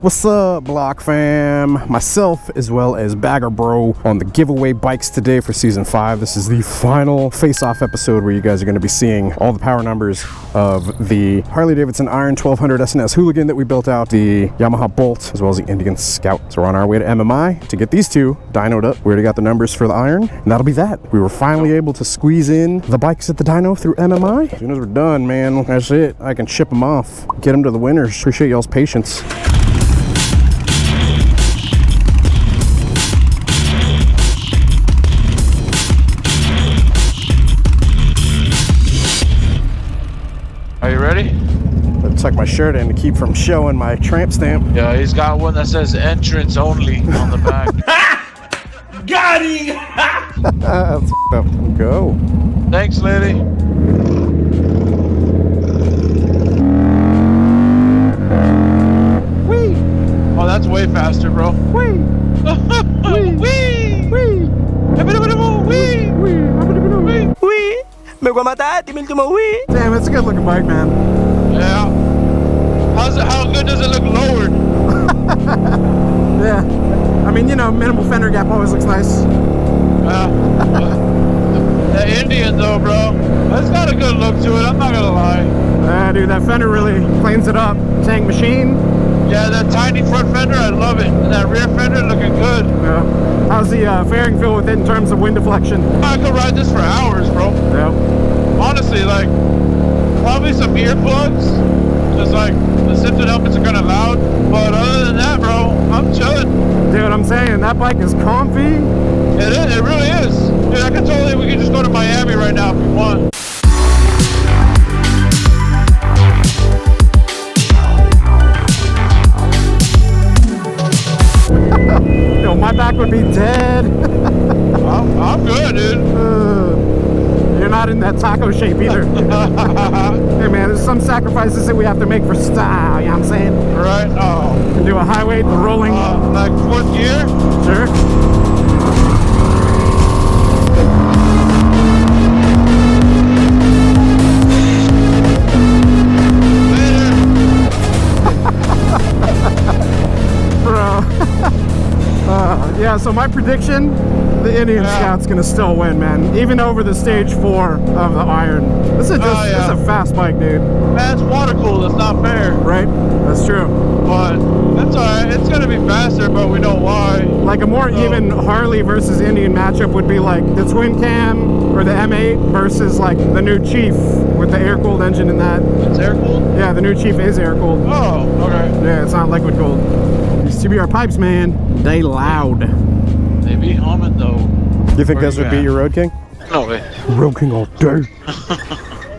What's up, Block fam? Myself as well as Bagger Bro on the giveaway bikes today for season 5. This is the final face-off episode where you guys are going to be seeing all the power numbers of the Harley-Davidson Iron 1200 SNS Hooligan that we built out, the Yamaha Bolt, as well as the Indian Scout. So we're on our way to MMI to get these two dynoed up. We already got the numbers for the Iron, and that'll be that. We were finally able to squeeze in the bikes at the dyno through MMI. As soon as we're done, man, that's it. I can ship them off, get them to the winners. Appreciate y'all's patience. Are you ready? I'll tuck my shirt in to keep from showing my tramp stamp. Yeah, he's got one that says entrance only on the back. Got him! That's up. Go. Thanks, lady. Whee! Oh, that's way faster, bro. Whee! Wee! Wee! Whee! Wee! Whee! Wee! Me gua matar, timil tumo wee! Damn, it's a good looking bike, man. Yeah. How good does it look lowered? Yeah. I mean, you know, minimal fender gap always looks nice. The Indian, though, bro. It's got a good look to it, I'm not gonna lie. Dude, that fender really cleans it up. Tank machine. Yeah, that tiny front fender, I love it. And that rear fender looking good. Yeah. How's the fairing feel with it in terms of wind deflection? I could ride this for hours, bro. Yeah. Honestly, like, probably some earplugs. Just like, the scented helmets are kind of loud. But other than that, bro, I'm chilling. Dude, I'm saying, that bike is comfy. It is, it really is. Dude, I can totally, we can just go to Miami right now if you want. Yo, my back would be dead. I'm good, dude. You're not in that taco shape either. Hey man, there's some sacrifices that we have to make for style, you know what I'm saying? Right? Oh. Do a highway, the rolling. Like 4th gear? Sure. Yeah, so my prediction, the Indian Scout's gonna still win, man. Even over the stage 4 of the Iron. This is just this is a fast bike, dude. Man, it's water cooled, it's not fair. Right? That's true. But that's alright, it's gonna be faster, but we know why. Like a more even Harley versus Indian matchup would be like the twin cam or the M8 versus like the new Chief with the air-cooled engine in that. It's air-cooled? Yeah, the new Chief is air-cooled. Oh, okay. Yeah, it's not liquid-cooled. These CBR pipes, man, they loud. They be humming though. You think this would beat your Road King? No way. Road King all day.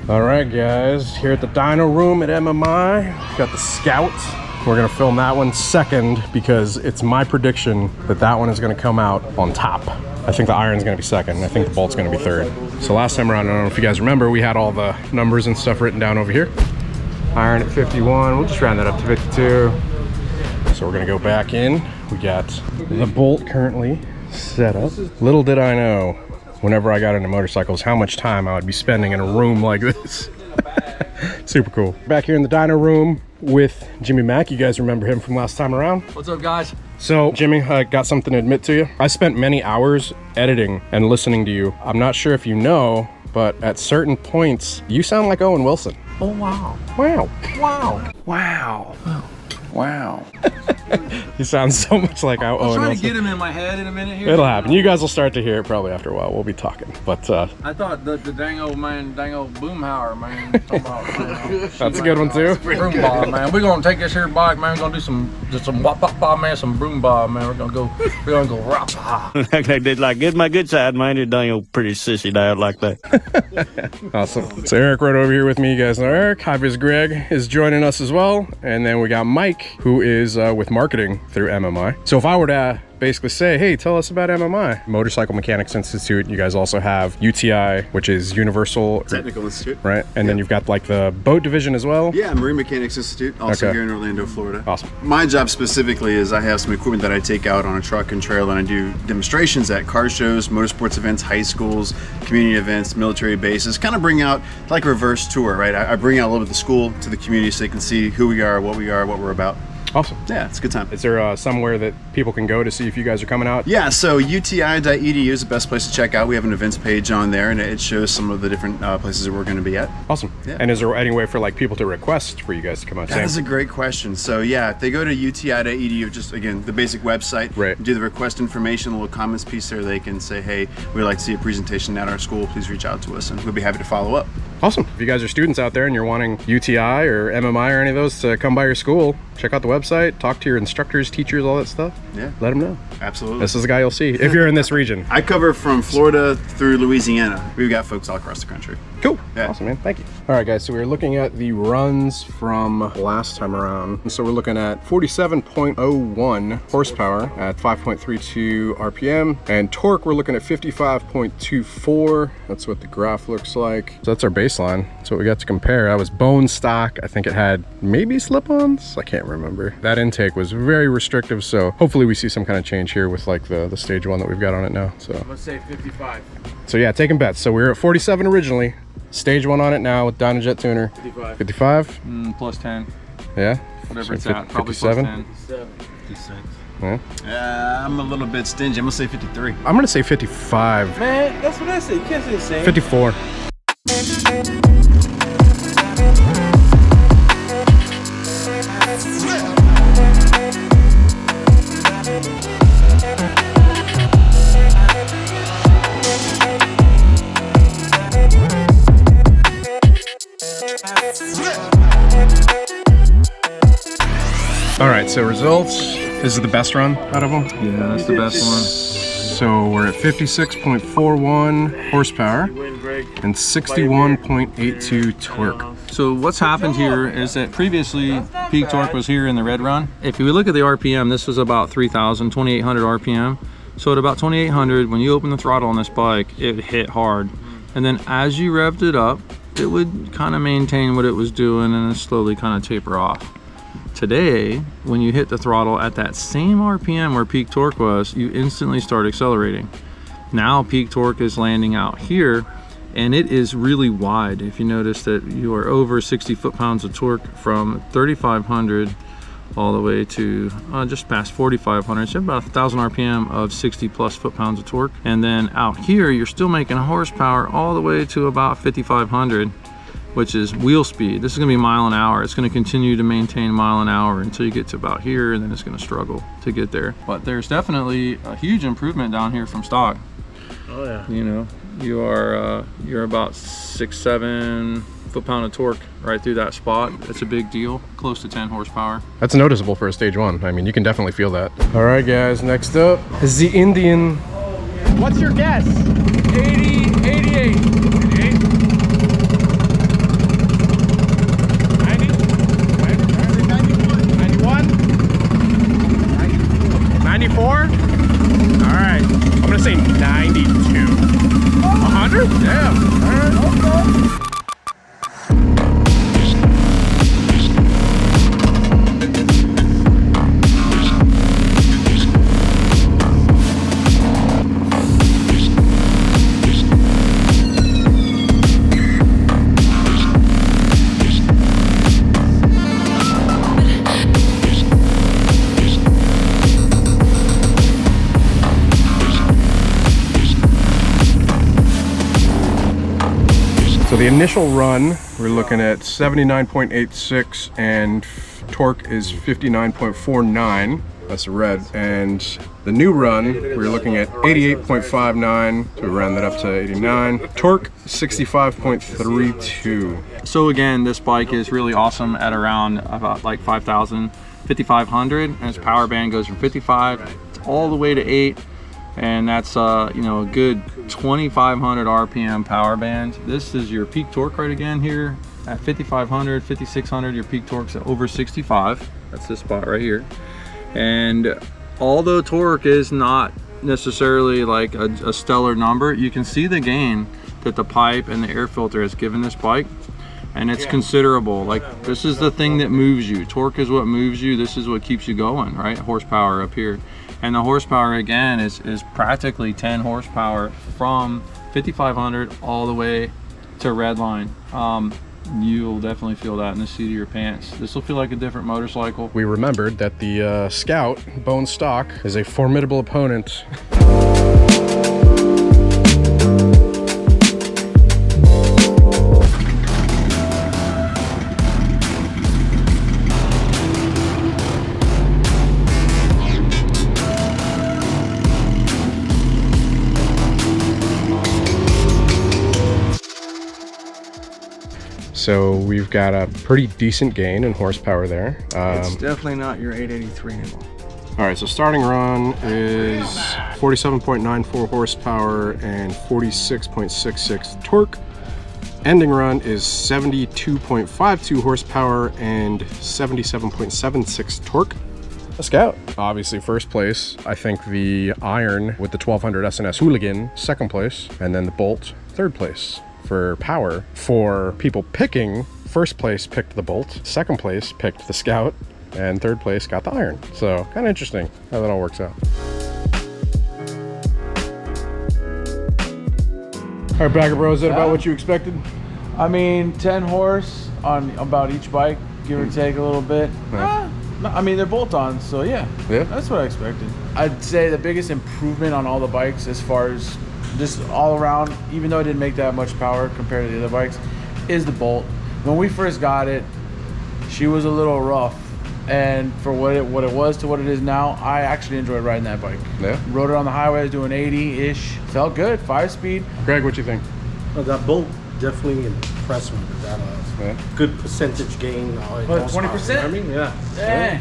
All right, guys, here at the dyno room at MMI, got the Scout. We're gonna film that one second because it's my prediction that that one is gonna come out on top. I think the Iron's gonna be second. I think the Bolt's gonna be third. So last time around, I don't know if you guys remember, we had all the numbers and stuff written down over here. Iron at 51, we'll just round that up to 52. So we're gonna go back in. We got the Bolt currently set up. Little did I know, whenever I got into motorcycles, how much time I would be spending in a room like this. Super cool. Back here in the dyno room with Jimmy Mack. You guys remember him from last time around? What's up, guys? So, Jimmy, I got something to admit to you. I spent many hours editing and listening to you. I'm not sure if you know, but at certain points, you sound like Owen Wilson. Oh, wow. Wow. Wow. Wow. Wow. You sound so much like Owen Wilson. I'm trying to get him in my head in a minute here. It'll happen. You guys will start to hear it probably after a while. We'll be talking. But I thought the dang old Boomhauer, man. Talking about, that's a good one too. Broom bob, man. We're gonna take this here bike, man. We're gonna do some wop pop bob, man, some broom bob, man. We're gonna go rock. Like they did, like, get my good side, man. They're dang old pretty sissy out like that. Awesome. So Eric right over here with me. You guys know Eric. Hi, Biz Greg is joining us as well. And then we got Mike, who is with marketing through MMI. So if I were to basically say, hey, tell us about MMI. Motorcycle Mechanics Institute. You guys also have UTI, which is Universal Technical Institute. Right? And then you've got like the boat division as well. Yeah, Marine Mechanics Institute, also here in Orlando, Florida. Awesome. My job specifically is I have some equipment that I take out on a truck and trailer, and I do demonstrations at car shows, motorsports events, high schools, community events, military bases, kind of bring out like a reverse tour, right? I bring out a little bit of the school to the community so they can see who we are, what we're about. Awesome. Yeah, it's a good time. Is there somewhere that people can go to see if you guys are coming out? Yeah, so uti.edu is the best place to check out. We have an events page on there, and it shows some of the different places that we're going to be at. Awesome. Yeah. And is there any way for like people to request for you guys to come out? That is a great question. So yeah, if they go to uti.edu, just again, the basic website, right, do the request information, a little comments piece there, they can say, hey, we'd like to see a presentation at our school, please reach out to us, and we'll be happy to follow up. Awesome. If you guys are students out there and you're wanting UTI or MMI or any of those to come by your school, check out the website, talk to your instructors, teachers, all that stuff. Yeah. Let them know. Absolutely. This is the guy you'll see if you're in this region. I cover from Florida through Louisiana. We've got folks all across the country. Cool. Yeah. Awesome, man. Thank you. All right, guys. So we were looking at the runs from last time around. And so we're looking at 47.01 horsepower at 5.32 RPM. And torque, we're looking at 55.24. That's what the graph looks like. So that's our baseline. That's what we got to compare. That was bone stock. I think it had maybe slip-ons. I can't remember. That intake was very restrictive. So hopefully we see some kind of change here with like the stage one that we've got on it now. So Let's say 55. So yeah, taking bets. So we were at 47 originally. Stage one on it now with Dynajet tuner. 55. 55? Plus 10. Yeah? Whatever So it's at. Probably 57? plus 10. 56. Yeah. I'm a little bit stingy. I'm gonna say 53. I'm gonna say 55. Man, that's what I say. You can't say the same. 54. All right, so results. This is the best run out of them? Yeah, that's the best one. So we're at 56.41 horsepower and 61.82 torque. So what's happened here is that previously peak torque was here in the red run. If you look at the RPM, this was about 3,000, 2,800 RPM. So at about 2,800, when you open the throttle on this bike, it hit hard. And then as you revved it up, it would kind of maintain what it was doing and then slowly kind of taper off. Today, when you hit the throttle at that same RPM where peak torque was, you instantly start accelerating. Now peak torque is landing out here, and it is really wide. If you notice that you are over 60 foot-pounds of torque from 3,500 all the way to just past 4,500. So about 1,000 RPM of 60 plus foot-pounds of torque. And then out here, you're still making horsepower all the way to about 5,500. Which is wheel speed. This is gonna be mile an hour. It's gonna continue to maintain mile an hour until you get to about here, and then it's gonna struggle to get there. But there's definitely a huge improvement down here from stock. Oh yeah. You know, you're about 6-7 foot-pound of torque right through that spot. That's a big deal. Close to 10 horsepower. That's noticeable for a stage one. I mean, you can definitely feel that. All right, guys, next up is the Indian. What's your guess? 80, 88. 94? All right, I'm gonna say 92. 100? Damn. All right. So the initial run, we're looking at 79.86 and torque is 59.49. That's the red. And the new run, we're looking at 88.59. So we ran that up to 89. Torque, 65.32. So again, this bike is really awesome at around about like 5,000, 5,500, and its power band goes from 55 all the way to 8. And that's you know, a good 2,500 RPM power band. This is your peak torque right again here at 5,500, 5,600. Your peak torque's at over 65. That's this spot right here. And although torque is not necessarily like a stellar number, you can see the gain that the pipe and the air filter has given this bike, and it's considerable. Like, this is the thing that moves you. Torque is what moves you. This is what keeps you going, right? Horsepower up here. And the horsepower again is practically 10 horsepower from 5,500 all the way to redline. You'll definitely feel that in the seat of your pants. This will feel like a different motorcycle. We remembered that the Scout bone stock is a formidable opponent. So we've got a pretty decent gain in horsepower there. It's definitely not your 883 anymore. All right, so starting run is 47.94 horsepower and 46.66 torque. Ending run is 72.52 horsepower and 77.76 torque. A Scout. Obviously first place. I think the Iron with the 1200 SNS Hooligan, second place. And then the Bolt, third place. For power, for people picking, first place picked the Bolt, second place picked the Scout, and third place got the Iron. So kind of interesting how that all works out. All right, Bagger Bro, is that about what you expected? I mean, 10 horse on about each bike, give or take a little bit. Yeah. I mean, they're bolt-ons, so yeah, that's what I expected. I'd say the biggest improvement on all the bikes as far as just all around, even though it didn't make that much power compared to the other bikes, is the Bolt. When we first got it, she was a little rough, and for what it was to what it is now, I actually enjoyed riding that bike. Yeah. Rode it on the highway, doing 80-ish, felt good, 5-speed. Greg, what you think? Well, that Bolt definitely impressed me with that. Good percentage gain. What, 20%? I mean, yeah.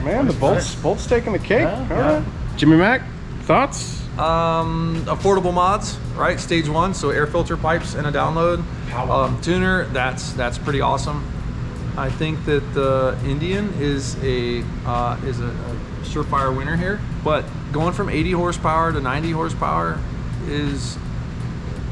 Man, the Bolt's taking the cake. Yeah. All right. Jimmy Mac, thoughts? Affordable mods, right? Stage 1, so air filter pipes and a download. Tuner, that's pretty awesome. I think that the Indian is a surefire winner here, but going from 80 horsepower to 90 horsepower is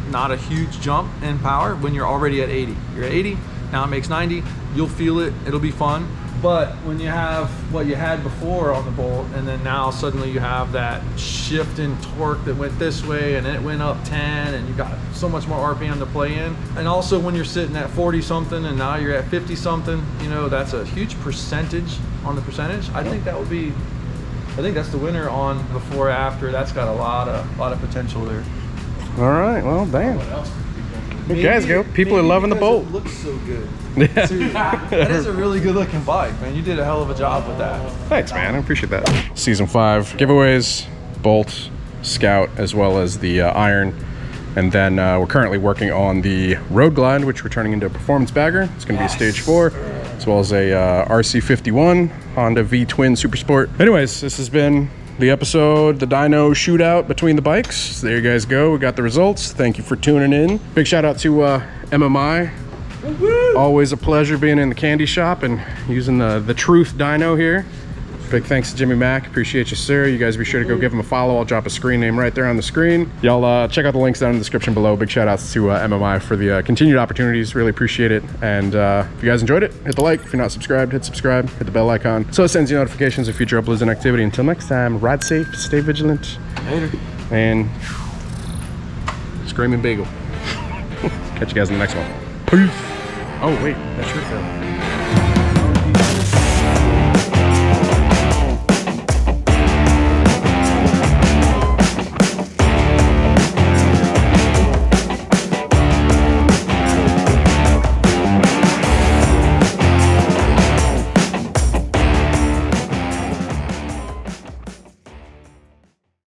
not a huge jump in power when you're already at 80. You're at 80, now it makes 90, you'll feel it, it'll be fun. But when you have what you had before on the Bolt, and then now suddenly you have that shift in torque that went this way and then it went up 10, and you got so much more RPM to play in. And also when you're sitting at 40 something and now you're at 50 something, you know, that's a huge percentage on the percentage. I think that would be, I think that's the winner on before after. That's got a lot of potential there. All right, well, damn. You guys go. People are loving the Bolt. It looks so good. Yeah. Dude, that is a really good looking bike, man. You did a hell of a job with that. Thanks, man. I appreciate that. Season 5 giveaways, Bolt, Scout, as well as the Iron. And then we're currently working on the Road Glide, which we're turning into a performance bagger. It's going to be a stage 4, as well as a RC51 Honda V-Twin Supersport. Anyways, this has been the episode, the dyno shootout between the bikes. There you guys go. We got the results. Thank you for tuning in. Big shout out to MMI. Always a pleasure being in the candy shop and using the Truth dyno here. Big thanks to Jimmy Mac. Appreciate you, sir. You guys be sure to go give him a follow. I'll drop a screen name right there on the screen. Y'all check out the links down in the description below. Big shout outs to MMI for the continued opportunities. Really appreciate it. And if you guys enjoyed it, hit the like. If you're not subscribed, hit subscribe. Hit the bell icon so it sends you notifications of future uploads and activity. Until next time, ride safe, stay vigilant. Later. And Screaming Bagel. Catch you guys in the next one. Peace. Oh, wait, that's your film.